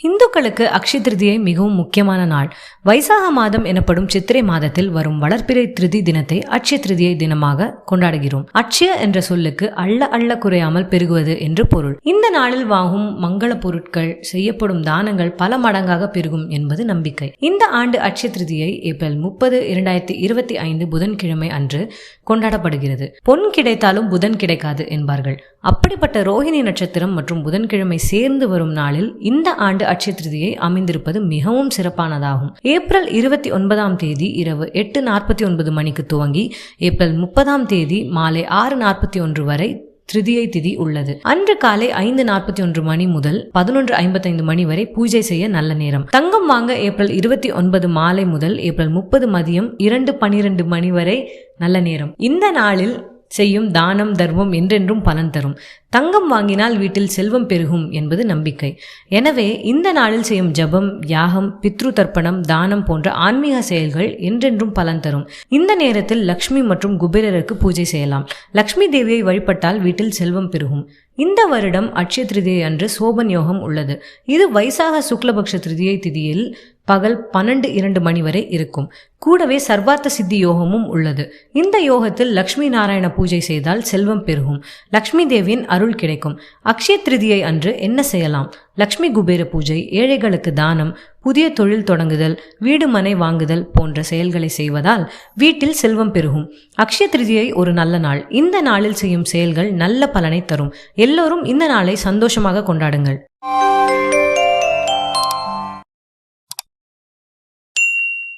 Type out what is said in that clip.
இந்துக்களுக்கு அக்ஷய திருதியை மிகவும் முக்கியமான நாள். வைசாக மாதம் எனப்படும் சித்திரை மாதத்தில் வரும் வளர்பிறை திருதி தினத்தை அட்சய திருதியை தினமாக கொண்டாடுகிறோம். அட்சய என்ற சொல்லுக்கு அள்ள அள்ள குறையாமல் பெருகுவது என்று பொருள். இந்த நாளில் வாங்கும் மங்கள பொருட்கள், செய்யப்படும் தானங்கள் பல மடங்காக பெருகும் என்பது நம்பிக்கை. இந்த ஆண்டு அட்சய திருதியை ஏப்ரல் 30, 2025 புதன்கிழமை அன்று கொண்டாடப்படுகிறது. பொன் கிடைத்தாலும் புதன் கிடைக்காது என்பார்கள். அப்படிப்பட்ட ரோஹிணி நட்சத்திரம் மற்றும் புதன்கிழமை சேர்ந்து வரும் நாளில் இந்த ஆண்டு அட்சய திருதியை அமைந்திருப்பது மிகவும் சிறப்பானதாகும். ஏப்ரல் 29ஆம் தேதி இரவு 8:49 மணிக்கு துவங்கி ஏப்ரல் 30ஆம் தேதி மாலை 6:41 வரை திருதியை திதி உள்ளது. அன்று காலை 5:41 மணி முதல் 11:55 மணி வரை பூஜை செய்ய நல்ல நேரம். தங்கம் வாங்க ஏப்ரல் 29 மாலை முதல் ஏப்ரல் 30 மதியம் 2:12 மணி வரை நல்ல நேரம். இந்த நாளில் செய்யும் தானம் தர்மம் என்றென்றும் பலன் தரும். தங்கம் வாங்கினால் வீட்டில் செல்வம் பெருகும் என்பது நம்பிக்கை. எனவே இந்த நாளில் செய்யும் ஜபம், யாகம், பித்ரு தர்ப்பணம், தானம் போன்ற ஆன்மீக செயல்கள் என்றென்றும் பலன் தரும். இந்த நேரத்தில் லக்ஷ்மி மற்றும் குபேரருக்கு பூஜை செய்யலாம். லக்ஷ்மி தேவியை வழிபட்டால் வீட்டில் செல்வம் பெருகும். இந்த வருடம் அட்சய திருதியை அன்று சோபன் யோகம் உள்ளது. இது வைசாக சுக்லபக்ஷ திருதியை திதியில் பகல் 12:02 மணி வரை இருக்கும். கூடவே சர்வார்த்த சித்தி யோகமும் உள்ளது. இந்த யோகத்தில் லக்ஷ்மி நாராயண பூஜை செய்தால் செல்வம் பெருகும், லக்ஷ்மி தேவியின் அருள் கிடைக்கும். அக்ஷய திருதியை அன்று என்ன செய்யலாம்? லக்ஷ்மி குபேர பூஜை, ஏழைகளுக்கு தானம், புதிய தொழில் தொடங்குதல், வீடு மனை வாங்குதல் போன்ற செயல்களை செய்வதால் வீட்டில் செல்வம் பெருகும். அக்ஷய திருதியை ஒரு நல்ல நாள். இந்த நாளில் செய்யும் செயல்கள் நல்ல பலனை தரும். எல்லோரும் இந்த நாளை சந்தோஷமாக கொண்டாடுங்கள்.